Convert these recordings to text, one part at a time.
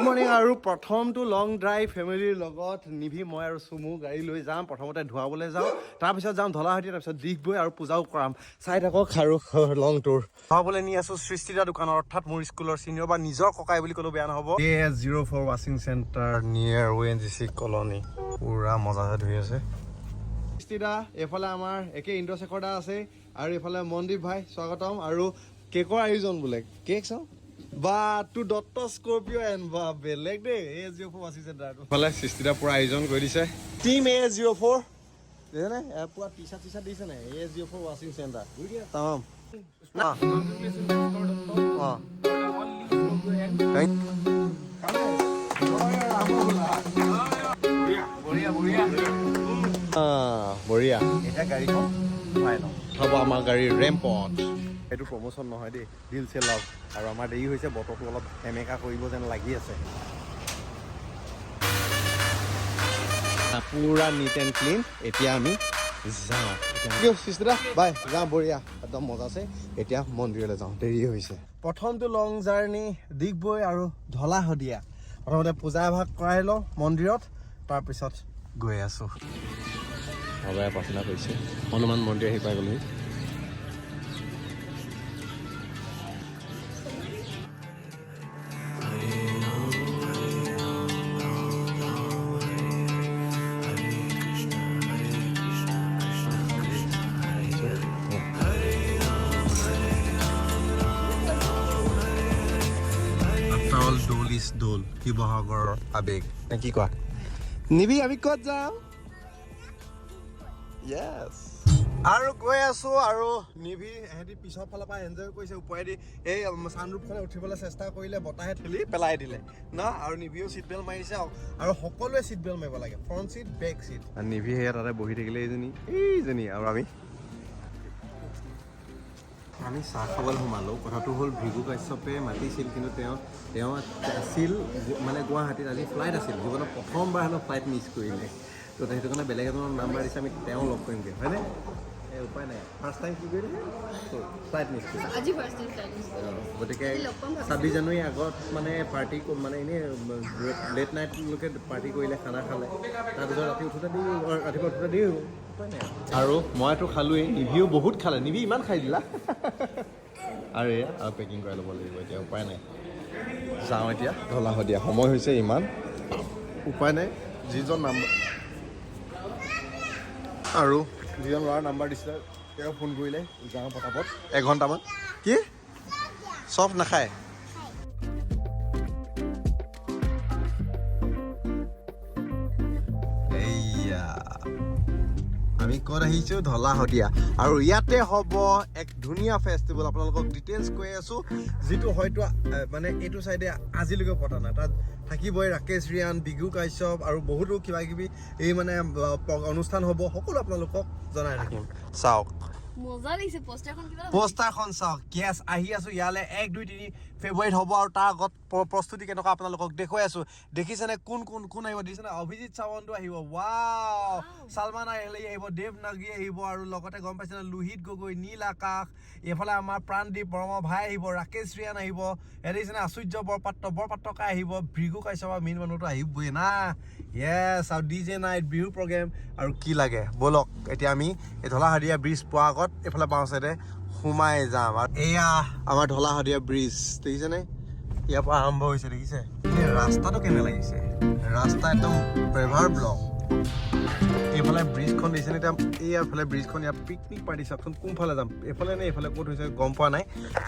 morning আৰু প্ৰথমটো লং drive ফেমিলিৰ লগত নিভি মই আৰু চুমু গাড়ী লৈ যাম প্ৰথমতে ধুৱাবলৈ যাওঁ তাৰপিছত যাম ধলাহতী তাৰপিছত ডিগবৈ আৰু পূজাও কৰাম চাই থাকক আৰু লং টুৰ ধুৱাবলৈ নি আছো সৃষ্টিদা দোকানৰ অৰ্থাৎ মোৰ স্কুলৰ চিনিয়ৰ বা নিজৰ ককাই বুলি ক'লেও বেয়া নহ'ব AS04 ৱাশ্বিং চেণ্টাৰ নিয়াৰ ONGC কলনী পুৰা মজাতে ধুই আছে সৃষ্টিদা এইফালে আমাৰ একে ইন্দ্ৰশেখৰ দা আছে আৰু এইফালে মনদীপ ভাই স্বাগতম আৰু কেকৰ আয়োজন বোলে কেক চাওঁ বা টু দত্ত স্কৰ্পিঅ এন বা বেলেগ দে AS04 ৱাশ্বিং চেণ্টাৰটো ফালে সৃষ্টিদা পুৰা আয়োজন কৰি দিছে টিম AS04 দেখানে পুৰা টি-চাৰ্ট দিছে নাই AS04 ৱাশ্বিং চেণ্টাৰ তামাম বঢ়িয়া এতিয়া গাড়ীখন হ'ব আমাৰ গাড়ীৰ ৰেম্পত এইটো প্ৰমোচন নহয় দেই দিল চে লভ আৰু আমাৰ দেৰি হৈছে বতৰটো অলপ সেমেকা কৰিব যেন লাগি আছে পুৰা নিট এণ্ড ক্লিন এতিয়া আমি যাওঁ সৃষ্টিদা বাই যাওঁ বঢ়িয়া একদম মজা আছে এতিয়া মন্দিৰলৈ যাওঁ দেৰি হৈছে প্ৰথমটো লং জাৰ্ণি ডিগবৈ আৰু ধলাশদিয়া প্ৰথমতে পূজা এভাগ কৰাই লওঁ মন্দিৰত তাৰপিছত গৈ আছোঁ সবাই প্ৰাৰ্থনা কৰিছে হনুমান মন্দিৰ আহি পাই গ'লোহি দোল শিৱসাগৰৰ আবেগ নে কি কোৱা নিবি আমি ক'ত যাম য়েছ আৰু গৈ আছো আৰু নিভি এহেঁতি পিছৰ ফালৰ পৰা এনজয় কৰিছে ওপৰেদি এই চানৰুফখনে উঠিবলৈ চেষ্টা কৰিলে বতাহে ঠেলি পেলাই দিলে ন আৰু নিভিও চিট বেল্ট মাৰিছে আৰু সকলোৱে চিট বেল্ট মাৰিব লাগে ফ্ৰণ্ট চিট বেক চিট নিভি সেয়া তাতে বহি থাকিলে এইজনী আৰু আমি চাহ খাবলৈ সোমালোঁ কথাটো হ'ল ভৃগু কাশ্যপে মাতিছিল কিন্তু তেওঁ আছিল মানে গুৱাহাটীত আজি ফ্লাইট আছিল জীৱনত প্ৰথমবাৰ হেনো ফ্লাইট মিছ কৰিলে তো সেইটো কাৰণে বেলেগ এজনৰ নাম্বাৰ দিছে আমি তেওঁ লগ কৰিমগৈ হয়নে এই উপায় নাই ফাৰ্ষ্ট টাইম কি কৰিলে ফ্লাইট মিছ কৰিলে গতিকে 26 জানুৱাৰী আগত মানে পাৰ্টি মানে এনেই লেট নাইটলৈকে পাৰ্টি কৰিলে খানা খালে তাৰপিছত ৰাতিপুৱা উঠোতে দেৰি হ'ব আৰু মইতো খালোৱেই নিভিও বহুত খালে নিভি ইমান খাই দিলা আৰু এয়া আৰু পেকিং কৰাই ল'ব লাগিব এতিয়া উপায় নাই যাওঁ এতিয়া ধলাশদিয়া সময় হৈছে ইমান উপায় নাই যিজন নাম্বাৰ আৰু যিজন ল'ৰাৰ নাম্বাৰ দিছিলে তেওঁ ফোন কৰিলে যাওঁ পটাপট এঘণ্টামান কি চব নাখায় এইয়া আমি ক'ত আহিছোঁ ধলাশদিয়া আৰু ইয়াতে হ'ব এক ধুনীয়া ফেষ্টিভেল আপোনালোকক ডিটেইলছ কৈ আছোঁ যিটো হয়তো মানে এইটো চাইডে আজিলৈকে পতা নাই তাত থাকিবই ৰাকেশ ৰিয়ান বিগু কাশ্যপ আৰু বহুতো কিবা কিবি এই মানে অনুষ্ঠান হ'ব সকলো আপোনালোকক জনাই থাকিম চাওক মজা লাগিছে পোষ্টাৰখন চাওক কেছ আহি আছো ইয়ালৈ 1 2 3 ফেব্ৰুৱাৰীত হ'ব আৰু তাৰ আগত প্ৰস্তুতি কেনেকুৱা আপোনালোকক দেখুৱাই আছো দেখিছেনে কোন আহিব দিছেনে অভিজিত সাৱন্ত আহিব ৱাও সালমান আলি আহিব দেৱ নাগী আহিব আৰু লগতে গম পাইছেনে লোহিত গগৈ নীল আকাশ এইফালে আমাৰ প্ৰাণদীপ বৰ্মা ভাই আহিব ৰাকেশ ৰিয়ান আহিব এদিছেনে আচুৰ্য বৰপাত্ৰকা আহিব ভৃগু কাশ্যপ মেইন মানুহটো আহিবই না য়েছ আৰু DJ নাইট বিহু প্ৰগ্ৰেম আৰু কি লাগে বলক এতিয়া আমি এই ধলাশদিয়া ব্ৰিজ পোৱা আগত এইফালে বাওঁ চাইডে সোমাই যাম আৰু এয়া আমাৰ ধলাশদিয়া ব্ৰিজ দেখিছেনে ইয়াৰ পৰা আৰম্ভ হৈছে দেখিছে ৰাস্তাটো কেনে লাগিছে ৰাস্তা একদম প্ৰেভাৰ ব্লক এইফালে ব্ৰিজখন দিছেনে এতিয়া এইফালে ব্ৰিজখন ইয়াত পিকনিক পাৰ্টি চাওকচোন কোনফালে যাম এইফালে নে এইফালে ক'ত হৈছে গম পোৱা নাই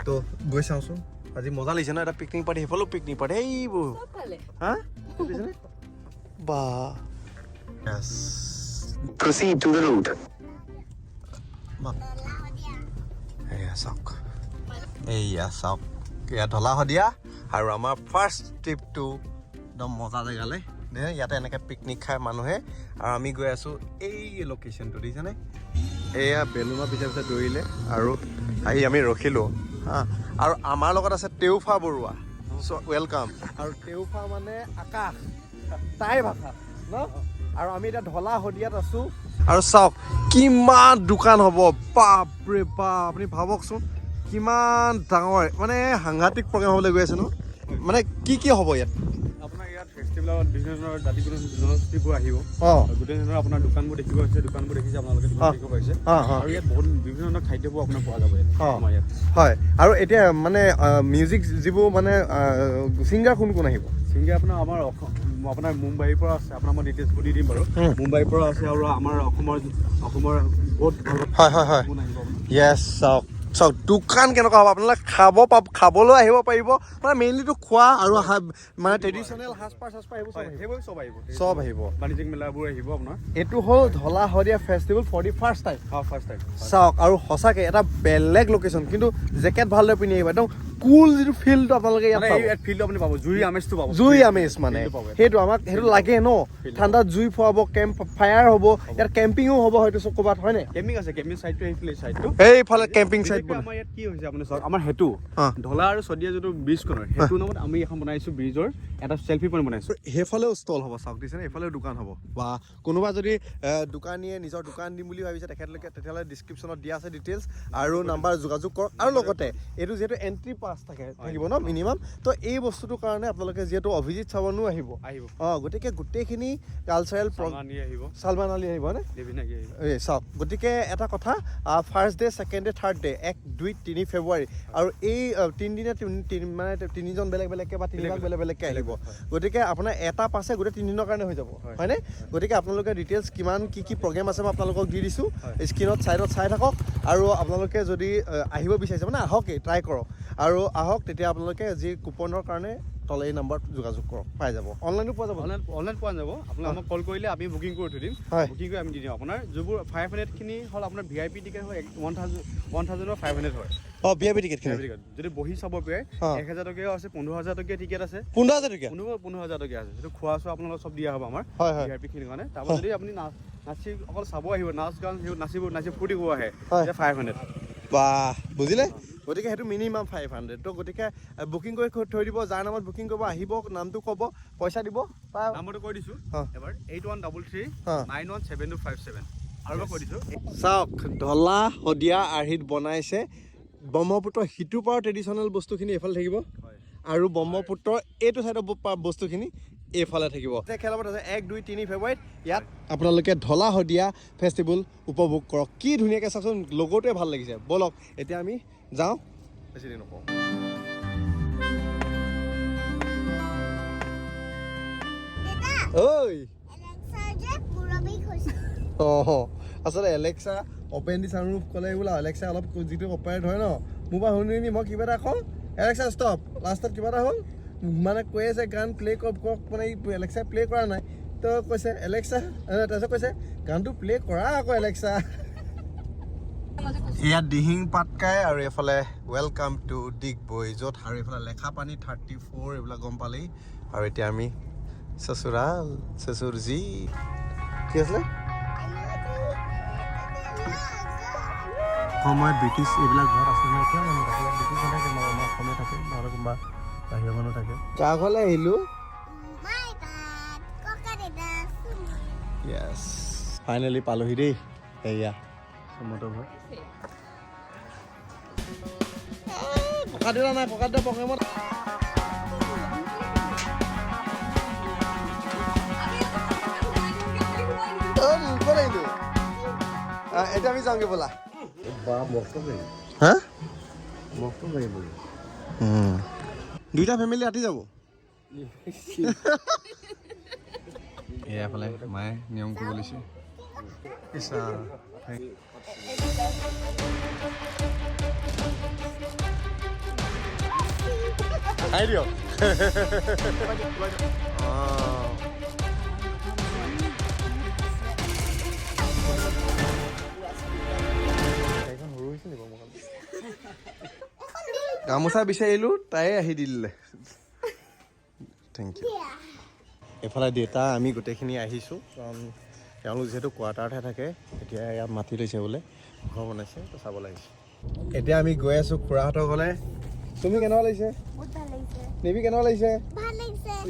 তো গৈ চাওঁচোন আজি মজা লাগিছে ন এটা পিকনিক পাৰ্টি সেইফালেও পিকনিক পাৰ্টি এইবোৰ হা দেখিছেনে বা yes proceed to the route এয়া চাওক এয়া ধলাশদিয়া আৰু আমাৰ ফাৰ্ষ্ট ট্ৰিপটো একদম মজা জেগালৈ ইয়াতে এনেকৈ পিকনিক খায় মানুহে আৰু আমি গৈ আছোঁ এই লোকেশ্যনটো দেখিছেনে এয়া বেলুনৰ পিছে পিছে দৌৰিলে আৰু আহি আমি ৰখিলোঁ হা আৰু আমাৰ লগত আছে তেউফা বৰুৱা চ' ৱেলকাম আৰু তেউফা মানে আকাশ তাইৰ ভাষা ন আৰু আমি এতিয়া ধলাশদিয়াত আছোঁ আৰু চাওক কিমান দোকান হ'ব বাপৰে বাপ আপুনি ভাবকচোন কিমান ডাঙৰ মানে সাংঘাতিক প্ৰগ্ৰেম হ'বলৈ গৈ আছে ন মানে কি হ'ব ইয়াত আপোনাৰ ইয়াত ফেষ্টিভেলত বিভিন্ন ধৰণৰ জাতি জনগোষ্ঠীবোৰ আহিব গোটেই ধৰণৰ আপোনাৰ দোকানবোৰ দেখিব হৈছে দোকানবোৰ দেখিছে আপোনালোকে দেখিব পাইছে আৰু ইয়াত বহুত বিভিন্ন ধৰণৰ খাদ্যবোৰ আপোনাৰ পোৱা যাব আমাৰ ইয়াত হয় আৰু এতিয়া মানে মিউজিক যিবোৰ মানে ছিংগাৰ কোন আহিব ছিংগাৰ আপোনাৰ মুম্বাইৰ পৰা আছে আপোনাৰ মই ডিটেইলছবোৰ দি দিম বাৰু মুম্বাইৰ পৰা আছে আৰু আমাৰ অসমৰ বহুত হয় য়েছ চাওক দোকান কেনেকুৱা হ'ব আপোনালোকে খাবলৈ আহিব পাৰিব মানে মেইনলিটো খোৱা আৰু মানে ট্ৰেডিশ্যনেল সাজপাৰ সেইবোৰ চব আহিব বাণিজ্যিক মেলাবোৰ আহিব আপোনাৰ এইটো হ'ল Dhola Sadiya festival for the first time চাওক আৰু সঁচাকৈ এটা বেলেগ লোকেশ্যন কিন্তু জেকেট ভালদৰে পিন্ধি আহিব একদম কুল যিটো ফিলটো আপোনালোকে ইয়াত ফিলটো আপুনি পাব জুই আমেজটো পাব জুই আমেজ মানে সেইটো আমাক সেইটো লাগে ন ঠাণ্ডাত জুই ফুৱাব কেম্প ফায়াৰ হ'ব ইয়াত কেম্পিঙো হ'ব হয়তো ক'ৰবাত হয়নে কেম্পিং আছে কেম্পিং চাইডটো এইফালে এইফালে কেম্পিং চাইড আমাৰ ইয়াত কি হৈছে আপুনি চাওক আমাৰ হেতু ঢলা আৰু চদিয়া যিটো ব্ৰিজখনৰ সেইটো নামত আমি এখন বনাইছো ব্ৰিজৰ এটা চেল্ফি পইণ্ট বনাইছো সেইফালেও ষ্টল হ'ব চাওক দিছেনে এইফালেও দোকান হ'ব বা কোনোবা যদি দোকানীয়ে নিজৰ দোকান দিম বুলি ভাবিছে তেতিয়াহ'লে ডিছক্ৰিপশ্যনত দিয়া আছে ডিটেইলছ আৰু নাম্বাৰ যোগাযোগ কৰক আৰু লগতে এইটো যিহেতু এণ্ট্ৰি পাছ থাকিব ন মিনিমাম তো এই বস্তুটোৰ কাৰণে আপোনালোকে যিহেতু অভিজিত চাৱনো আহিব গতিকে গোটেইখিনি কালচাৰেল চালমান আলি আহিব নে চাওক গতিকে এটা কথা first day second day third day 1, 2, 3 ফেব্ৰুৱাৰী আৰু এই তিনিদিনে মানে তিনিজন বেলেগকৈ বা তিনিভাগ বেলেগকৈ আহিব গতিকে আপোনাৰ এটা পাছে গোটেই 3 দিনৰ কাৰণে হৈ যাব হয়নে গতিকে আপোনালোকে ডিটেইলছ কিমান কি প্ৰগ্ৰেম আছে মই আপোনালোকক দি দিছোঁ স্ক্ৰীণত চাইডত চাই থাকক আৰু আপোনালোকে যদি আহিব বিচাৰিছে মানে আহকেই ট্ৰাই কৰক আৰু আহক তেতিয়া আপোনালোকে যি কুপনৰ কাৰণে তলে এই নাম্বাৰত যোগাযোগ কৰক পাই যাব অনলাইনো পোৱা যাব অনলাইন পোৱা যাব আপোনাক আমাক কল কৰিলে আমি বুকিং কৰি থৈ দিম বুকিং কৰি আমি দি দিম আপোনাৰ যিবোৰ 500খিনি হ'ল আপোনাৰ VIP টিকেট হয় 1500 হয় VIP টিকেটখিনি যদি বহি চাব পাৰে 1000 টকীয়াও আছে 15000 টকীয়া টিকেট আছে 15000 টকীয়া 15000 টকীয়া আছে সেইটো খোৱা চোৱা আপোনালোকক চব দিয়া হ'ব আমাৰ VIP খিনিৰ কাৰণে তাৰপৰা যদি আপুনি নাচি অকল চাব আহিব নাচ গান নাচিব ফূৰ্তি কৰিব আহে 500 বাহ বুজিলে গতিকে সেইটো মিনিমাম 500 তো গতিকে বুকিং কৰি থৈ দিব যাৰ নামত বুকিং কৰিব আহিব নামটো ক'ব পইচা দিব নাম্বাৰটো কৈ দিছোঁ এবাৰ 8133917257 আৰু কৈ দিছোঁ চাওক ঢলা শদিয়া আৰ্হিত বনাইছে ব্ৰহ্মপুত্ৰৰ সিটো পাৰৰ ট্ৰেডিশ্যনেল বস্তুখিনি এইফালে থাকিব আৰু ব্ৰহ্মপুত্ৰৰ এইটো চাইডৰ বস্তুখিনি এইফালে থাকিব খেলাপত আছে 1, 2, 3 ফেব্ৰুৱাৰীত ইয়াত আপোনালোকে ঢলা শদিয়া ফেষ্টিভেল উপভোগ কৰক কি ধুনীয়াকৈ চাওকচোন লগোটোৱে ভাল লাগিছে ব'লক এতিয়া আমি যাওঁ বেছি দিন নকওঁ ঐ আচলতে এলেক্সা অপেন দি চানৰুফ ক'লে বোলা এলেক্সা অলপ যিটো অপাৰেট হয় ন মোৰ পৰা শুনি নি মই কিবা এটা কওঁ এলেক্সা ষ্টপ লাষ্টত কিবা এটা হ'ল মানে কৈ আছে গান প্লে' কৰক মানে এলেক্সাই প্লে' কৰা নাই তো কৈছে এলেক্সা তাৰপিছত কৈছে গানটো প্লে' কৰা আকৌ এলেক্সা ইয়াত দিহিং পাটকাই আৰু এইফালে ৱেলকাম টু ডিগবৈ য'ত আৰু এইফালে লেখাপানী 34 এইবিলাক গম পালেই আৰু এতিয়া আমি চচুৰাল চচুৰজি কি আছিলে সময়ত ব্ৰিটিছ এইবিলাক ঘৰত আছিলে এতিয়া মানুহ থাকে ব্ৰিটিছ নাথাকে আমাৰ অসমীয়া থাকে নহ'লে কোনোবা বাহিৰৰ মানুহ থাকে কাৰ ঘৰলৈ আহিলোঁ য়েছ ফাইনেলি পালোহি দেই এয়া মটৰ ঘৰ ককা দেউতা নাই ককা দেউতা প্ৰগ্ৰেমত এতিয়া আমি যাওঁগে ব'লা হা দুইটা ফেমিলি ৰাতি যাব এয়াফালে মায়ে নিয়ম কৰিব লৈছে খাই দিয়ক গামোচা বিচাৰিলোঁ তাই আহি দি দিলে থেংক ইউ এইফালে দেউতা আমি গোটেইখিনি আহিছোঁ কাৰণ তেওঁলোক যিহেতু কোৱাৰ্টাৰতহে থাকে এতিয়া ইয়াত মাতি লৈছে বোলে ঘৰ বনাইছে তো চাব লাগিছে এতিয়া আমি গৈ আছোঁ খুৰাহঁতৰ ঘৰলৈ তুমি কেনেকুৱা লাগিছে নেবি কেনেকুৱা লাগিছে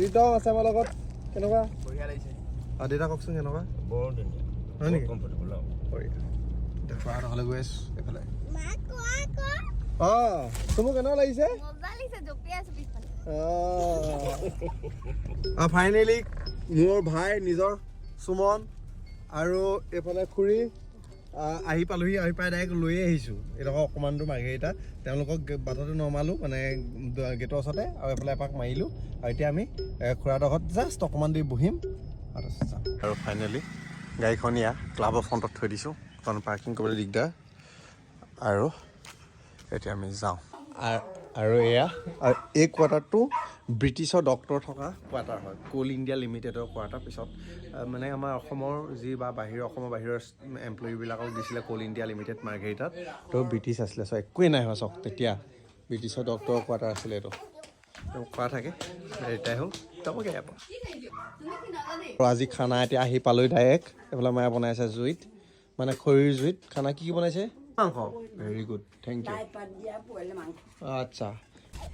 ৰিতম আছে আমাৰ লগত কেনেকুৱা আৰু দেউতা কওকচোন কেনেকুৱা হয় নেকি খুৰাহঁতৰ ঘৰলৈ গৈ আছোঁ এইফালে তোমাক কেনেকুৱা লাগিছে মজা লাগিছে জপি আছো পিছফালে ফাইনেলি মোৰ ভাই নিজৰ সুমন আৰু এইফালে খুৰী আহি পালোহি আহি পাই ডাইৰেক্ট লৈয়ে আহিছোঁ এইডোখৰ অকণমান দূৰ মাৰ্ঘেৰিটা তেওঁলোকক বাটতে নমালোঁ মানে গেটৰ ওচৰতে আৰু এইফালে এপাক মাৰিলোঁ আৰু এতিয়া আমি খুৰাডোখৰত জাষ্ট অকণমান দেৰি বহিম আৰু ফাইনেলি গাড়ীখন ইয়াত ক্লাবৰ ফ্ৰণ্টত থৈ দিছোঁ কাৰণ পাৰ্কিং কৰিবলৈ দিগদাৰ আৰু এতিয়া আমি যাওঁ আৰু এয়া এই কোৱাৰ্টাৰটো ব্ৰিটিছৰ ডক্তৰ থকা কোৱাৰ্টাৰ হয় কোল ইণ্ডিয়া লিমিটেডৰ কোৱাৰ্টাৰ পিছত মানে আমাৰ অসমৰ যি বা অসমৰ বাহিৰৰ এমপ্লয়ীবিলাকক দিছিলে কোল ইণ্ডিয়া লিমিটেড মাৰ্ঘেৰিটাত তো ব্ৰিটিছ আছিলে চ' একোৱেই নাই হোৱা চাওক তেতিয়া ব্ৰিটিছৰ ডক্তৰৰ কোৱাৰ্টাৰ আছিলে এইটো কোৱা থাকে ৰিটায়াৰ হ'ল যাবগৈ ইয়াৰ পৰা আৰু আজি খানা এতিয়া আহি পালোঁ ডাইৰেক্ট এইফালে মায়ে বনাইছে জুইত মানে খৰিৰ জুইত খানা কি বনাইছে মাংস ভেৰি গুড থেংক ইউ আচ্ছা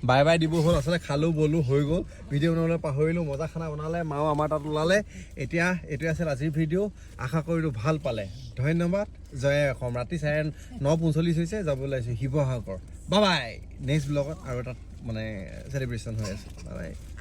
বাই বাই দিব হ'ল আচলতে খালোঁ বলো হৈ গ'ল ভিডিঅ' বনাবলৈ পাহৰিলোঁ মজা খানা বনালে মাও আমাৰ তাত ওলালে এতিয়া এইটোৱে আছিল আজিৰ ভিডিঅ' আশা কৰিলোঁ ভাল পালে ধন্যবাদ জয় অসম ৰাতি 9:45 হৈছে যাবলৈ আহিছোঁ শিৱসাগৰ বাই বাই নেক্সট ব্লগত আৰু তাত মানে চেলিব্ৰেশ্যন হৈ আছে বাই বাই